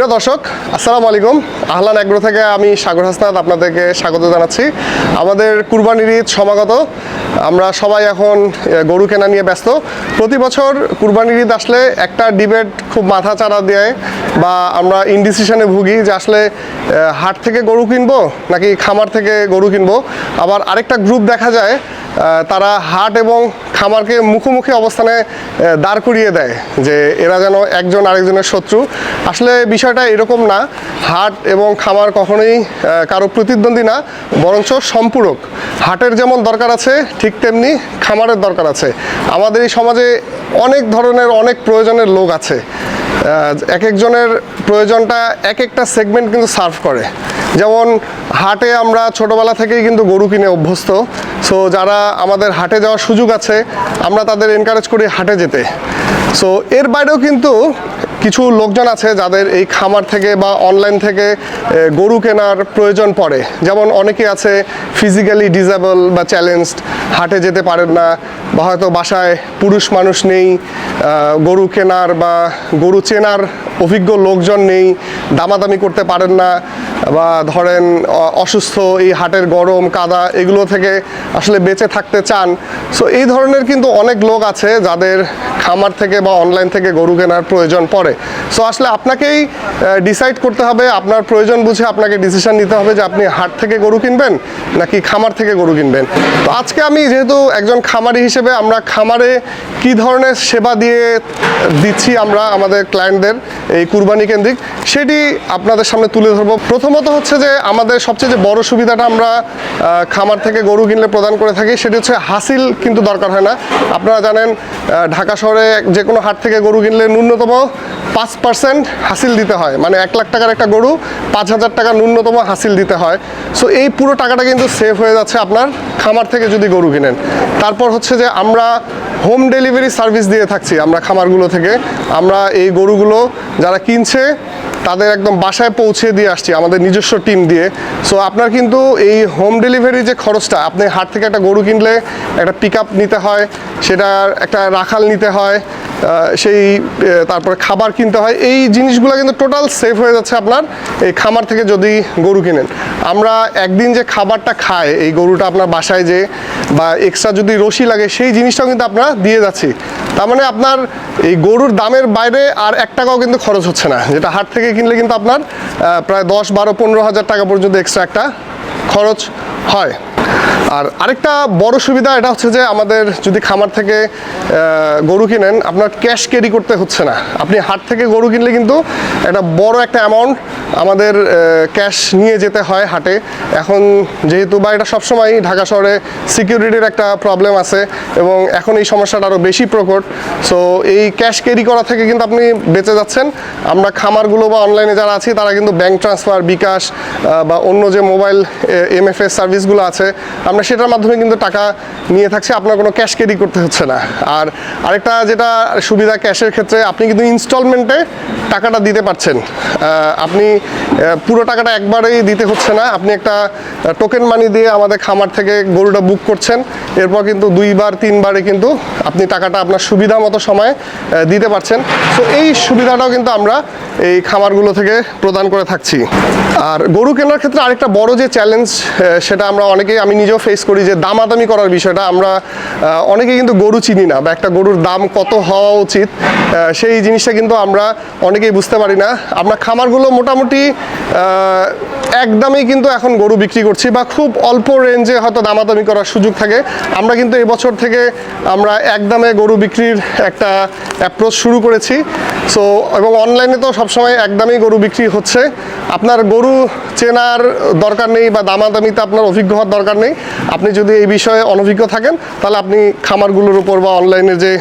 সুপ্রিয় দর্শক, আসসালামু আলাইকুম। আহলান এগ্রো থেকে আমি সাগর হাসনাত আপনাদেরকে স্বাগত জানাচ্ছি। আমাদের কুরবানির ঈদ সমাগত, আমরা সবাই এখন গরু কেনা নিয়ে ব্যস্ত। প্রতি বছর কুরবানির ঈদ আসলে একটা ডিবেট খুব মাথা চাড়া দেয় বা আমরা ইনডিসিশনে ভুগি যে আসলে হাট থেকে গরু কিনবো নাকি খামার থেকে গরু কিনবো। আবার আরেকটা গ্রুপ দেখা যায় তারা হাট এবং খামারকে মুখোমুখি অবস্থানে দাঁড় করিয়ে দেয় যে এরা যেন একজন আরেকজনের শত্রু। আসলে বিষয়টা এরকম না। হাট এবং খামার কখনোই কারো প্রতিদ্বন্দ্বী না, বরঞ্চ সম্পূরক। হাটের যেমন দরকার আছে ঠিক তেমনি খামারের দরকার আছে। আমাদের এই সমাজে অনেক ধরনের অনেক প্রয়োজনের লোক আছে। এক একজনের প্রয়োজনটা এক একটা সেগমেন্ট কিন্তু সার্ভ করে। যেমন হাটে আমরা ছোটোবেলা থেকেই কিন্তু গরু কিনে অভ্যস্ত। সো যারা আমাদের হাটে যাওয়ার সুযোগ আছে আমরা তাদের এনকারেজ করি হাটে যেতে। সো এর বাইরেও কিন্তু কিছু লোকজন আছে যাদের এই খামার থেকে বা অনলাইন থেকে গরু কেনার প্রয়োজন পড়ে। যেমন অনেকে আছে ফিজিক্যালি ডিসেবল বা চ্যালেঞ্জড, হাটে যেতে পারেন না বা হয়তো বাসায় পুরুষ মানুষ নেই, গরু কেনার বা গরু চেনার অভিজ্ঞ লোকজন নেই, দামাদামি করতে পারেন না, বা ধরেন অসুস্থ, এই হাটের গরম কাদা এগুলো থেকে আসলে বেঁচে থাকতে চান। সো এই ধরনের কিন্তু অনেক লোক আছে যাদের খামার থেকে বা অনলাইন থেকে গরু কেনার প্রয়োজন পড়ে। সো আসলে আপনাকেই ডিসাইড করতে হবে, আপনার প্রয়োজন বুঝে আপনাকে ডিসিশন নিতে হবে যে আপনি হাট থেকে গরু কিনবেন নাকি খামার থেকে গরু কিনবেন। তো আজকে আমি যেহেতু একজন খামারি হিসেবে আমরা খামারে কি ধরনের সেবা দিচ্ছি আমরা আমাদের ক্লায়েন্টদের এই কুরবানি কেন্দ্রিক, সেটি আপনাদের সামনে তুলে ধরবো। প্রথমত হচ্ছে যে আমাদের সবচেয়ে যে বড় সুবিধাটা আমরা খামার থেকে গরু কিনলে প্রদান করে থাকি সেটি হচ্ছে হাসিল কিন্তু দরকার হয় না। আপনারা জানেন ঢাকা শহরে যে কোনো হাট থেকে গরু কিনলে ন্যূনতম 5% হাসিল দিতে হয়, মানে 1 লাখ টাকার একটা গরু 5,000 টাকা ন্যূনতম হাসিল দিতে হয়। সো এই পুরো টাকাটা কিন্তু সেভ হয়ে যাচ্ছে আপনার খামার থেকে যদি গরু কিনেন। তারপর হচ্ছে যে আমরা হোম ডেলিভারি সার্ভিস দিয়ে থাকছি আমরা খামারগুলো থেকে। আমরা এই গরুগুলো যারা কিনছে তাদের একদম বাসায় পৌঁছে দিয়ে আসছি আমাদের নিজস্ব টিম দিয়ে। সো আপনার কিন্তু এই হোম ডেলিভারি যে খরচটা, আপনি হাট থেকে একটা গরু কিনলে একটা পিক আপ নিতে হয়, সেটার একটা রাখাল নিতে হয়, তারপরে খাবার কিনতে হয়, এই জিনিসগুলো কিন্তু টোটাল সেভ হয়ে যাচ্ছে আপনার এই খামার থেকে যদি গরু কিনেন। আমরা একদিন যে খাবারটা খায় এই গরুটা আপনার বাসায় যে বা এক্সট্রা যদি রশি লাগে সেই জিনিসটাও কিন্তু আমরা দিয়ে যাচ্ছি। তার মানে আপনার এই গরুর দামের বাইরে আর 1 টাকাও কিন্তু খরচ হচ্ছে না, যেটা হাট থেকে কিনলে কিন্তু আপনার প্রায় 10, 12, 15 হাজার টাকা পর্যন্ত এক্সট্রা একটা খরচ হয়। আর আরেকটা বড় সুবিধা এটা হচ্ছে যে আমাদের যদি খামার থেকে গরু কিনেন আপনার ক্যাশ ক্যারি করতে হচ্ছে না। আপনি হাট থেকে গরু কিনলে কিন্তু একটা বড় একটা অ্যামাউন্ট আমাদের ক্যাশ নিয়ে যেতে হয় হাটে। এখন যেহেতু বা এটা সবসময় ঢাকা শহরে সিকিউরিটির একটা প্রবলেম আছে এবং এখন এই সমস্যাটা আরও বেশি প্রকট। সো এই ক্যাশ ক্যারি করা থেকে কিন্তু আপনি বেঁচে যাচ্ছেন। আমরা খামারগুলো বা অনলাইনে যারা আছি তারা কিন্তু ব্যাংক ট্রান্সফার, বিকাশ বা অন্য যে মোবাইল MFS সার্ভিসগুলো আছে আমরা সেটার মাধ্যমে কিন্তু টাকা নিয়ে থাকছি, আপনার কোনো ক্যাশ ক্যারি করতে হচ্ছে না। আর আরেকটা যেটা সুবিধা ক্যাশের ক্ষেত্রে, আপনি কিন্তু ইনস্টলমেন্টে টাকাটা দিতে পারছেন। আপনি পুরো টাকাটা একবারেই দিতে হচ্ছে না, আপনি একটা টোকেন মানি দিয়ে আমাদের খামার থেকে গরুটা বুক করছেন, এরপর কিন্তু 2বার 3বারে কিন্তু আপনি টাকাটা আপনার সুবিধা মতো সময়ে দিতে পারছেন। তো এই সুবিধাটাও কিন্তু আমরা এই খামারগুলো থেকে প্রদান করে থাকছি। আর গরু কেনার ক্ষেত্রে আরেকটা বড় যে চ্যালেঞ্জ সেটা আমরা অনেকেই, আমি নিজেও ফেস করি, যে দামাদামি করার বিষয়টা। আমরা অনেকেই কিন্তু গরু চিনি না বা একটা গরুর দাম কত হওয়া উচিত সেই জিনিসটা কিন্তু আমরা অনেকেই বুঝতে পারি না। আমরা খামারগুলো মোটামুটি একদমই কিন্তু এখন গরু বিক্রি করছি বা খুব অল্প রেঞ্জে হয়তো দামাদামি করার সুযোগ থাকে। আমরা কিন্তু এই বছর থেকে আমরা একদমে গরু বিক্রির একটা অ্যাপ্রোচ শুরু করেছি। সো এবং অনলাইনে তো সবসময় একদমই গরু বিক্রি হচ্ছে। আপনার গরু চেনার দরকার নেই বা দামাদামিতে আপনার অভিজ্ঞ হওয়ার দরকার নেই। আপনি যদি এই বিষয়ে অনভিজ্ঞ থাকেন তাহলে আপনি খামারগুলোর উপর বা অনলাইনে যে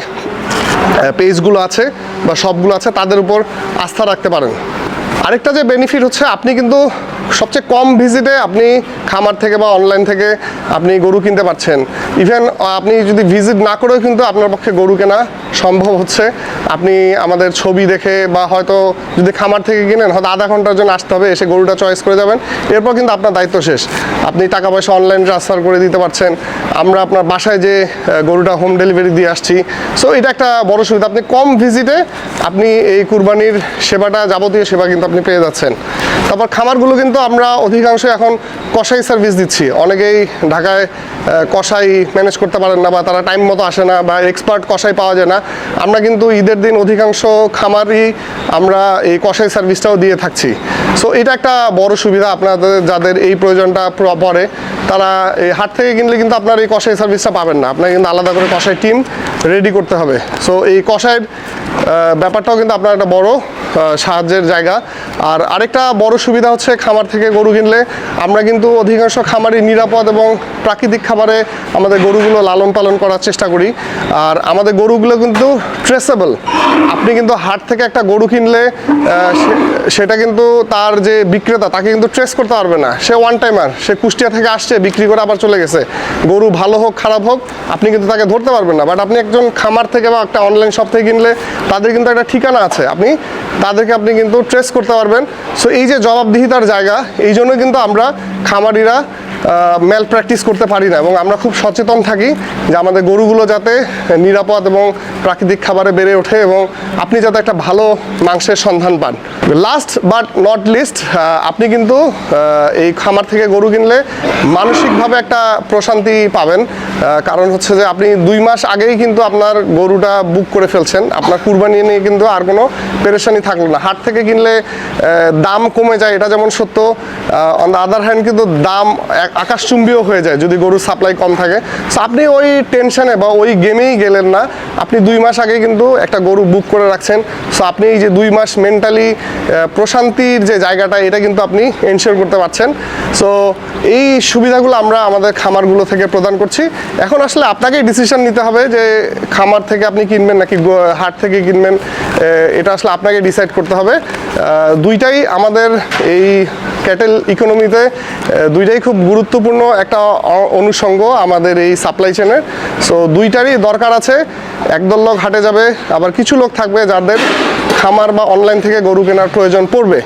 পেজগুলো আছে বা শপগুলো আছে তাদের উপর আস্থা রাখতে পারেন। আরেকটা যে বেনিফিট হচ্ছে, আপনি কিন্তু সবচেয়ে কম ভিজিটে আপনি খামার থেকে বা অনলাইন থেকে আপনি গরু কিনতে পারছেন। ইভেন আপনি যদি ভিজিট না করেও কিন্তু আপনার পক্ষে গরু কেনা সম্ভব হচ্ছে। আপনি আমাদের ছবি দেখে বা হয়তো যদি খামার থেকে কিনেন হয়তো আধা ঘন্টার জন্য আসতে হবে, এসে গরুটা চয়েস করে যাবেন, এরপর কিন্তু আপনার দায়িত্ব শেষ। আপনি টাকা পয়সা অনলাইন ট্রান্সফার করে দিতে পারছেন, আমরা আপনার বাসায় যে গরুটা হোম ডেলিভারি দিয়ে আসছি। সো এটা একটা বড় সুবিধা, আপনি কম ভিজিটে আপনি এই কুরবানির সেবাটা, যাবতীয় সেবা কিন্তু আপনি পেয়ে যাচ্ছেন। তারপর খামারগুলো কিন্তু আমরা অধিকাংশ এখন কসাই সার্ভিস দিচ্ছি। অনেকেই ঢাকায় কসাই ম্যানেজ করতে পারেন না বা তারা টাইম মতো আসে না বা এক্সপার্ট কসাই পাওয়া যায় না। আমরা কিন্তু ঈদের দিন অধিকাংশ খামারই আমরা এই কসাই সার্ভিসটাও দিয়ে থাকছি। সো এটা একটা বড় সুবিধা, আপনাদের যাদের এই প্রয়োজনটা পড়ে তারা এই হাট থেকে কিনলে কিন্তু আপনার এই কসাই সার্ভিসটা পাবেন না, আপনার কিন্তু আলাদা করে কসাই টিম রেডি করতে হবে। সো এই কসাইয়ের ব্যাপারটাও কিন্তু আপনার একটা বড় সাহায্যের জায়গা। আর আরেকটা বড় সুবিধা হচ্ছে খামার থেকে গরু কিনলে আমরা কিন্তু অধিকাংশ খামারই নিরাপদ এবং প্রাকৃতিক খাবারে আমাদের গরুগুলো লালন পালন করার চেষ্টা করি। আর আমাদের গরুগুলো কিন্তু ট্রেসেবল। আপনি কিন্তু হাট থেকে একটা গরু কিনলে সেটা কিন্তু তার যে বিক্রেতা তাকে কিন্তু ট্রেস করতে পারবে না, সে ওয়ান টাইমার, সে কুষ্টিয়া থেকে আসছে বিক্রি করে আবার চলে গেছে। গরু ভালো হোক খারাপ হোক আপনি কিন্তু তাকে ধরতে পারবেন না। বাট আপনি একজন খামার থেকে বা একটা অনলাইন শপ থেকে কিনলে তাদের কিন্তু একটা ঠিকানা আছে, তাদেরকে আপনি কিন্তু ট্রেস করতে পারবেন। সো এই যে জবাবদিহিতার জায়গা, এই জন্য কিন্তু আমরা খামারিরা ম্যাল প্র্যাকটিস করতে পারি না এবং আমরা খুব সচেতন থাকি যে আমাদের গরুগুলো যাতে নিরাপদ এবং প্রাকৃতিক খাবারে বেড়ে ওঠে এবং আপনি যাতে একটা ভালো মাংসের সন্ধান পান। লাস্ট বাট নট লিস্ট, আপনি কিন্তু এই খামার থেকে গরু কিনলে মানসিকভাবে একটা প্রশান্তি পাবেন। কারণ হচ্ছে যে আপনি 2 মাস আগেই কিন্তু আপনার গরুটা বুক করে ফেলছেন, আপনার কুরবানি নিয়ে কিন্তু আর কোনো পেরেশানি থাকলো না। হাট থেকে কিনলে দাম কমে যায়, এটা যেমন সত্য, অন দ্য আদার হ্যান্ড কিন্তু দাম আকাশচুম্বীও হয়ে যায় যদি গরুর সাপ্লাই কম থাকে। সো আপনি ওই টেনশনে বা ওই গেমেই গেলেন না, আপনি 2 মাস আগে কিন্তু একটা গরু বুক করে রাখছেন। সো আপনি এই যে 2 মাস মেন্টালি প্রশান্তির যে জায়গাটা, এটা কিন্তু আপনি এনশিওর করতে পারছেন। সো এই সুবিধাগুলো আমরা আমাদের খামারগুলো থেকে প্রদান করছি। এখন আসলে আপনাকেই ডিসিশন নিতে হবে যে খামার থেকে আপনি কিনবেন নাকি হাট থেকে কিনবেন, এটা আসলে আপনাকে ডিসাইড করতে হবে। দুইটাই আমাদের এই ক্যাটেল ইকোনমিতে দুইটাই খুব গুরুত্বপূর্ণ একটা অনুষঙ্গ আমাদের এই সাপ্লাই চেনের। সো দুইটারই দরকার আছে। একদল লোক হাটে যাবে, আবার কিছু লোক থাকবে যাদের খামার বা অনলাইন থেকে গরু কেনার প্রয়োজন পড়বে।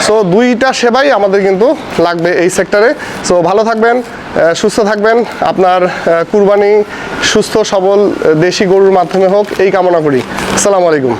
সো দুইটা সেবাই আমাদের কিন্তু লাগবে এই সেক্টরে। সো ভালো থাকবেন, সুস্থ থাকবেন, আপনার কুরবানি সুস্থ সবল দেশি গরুর মাধ্যমে হোক এই কামনা করি। আসসালামু আলাইকুম।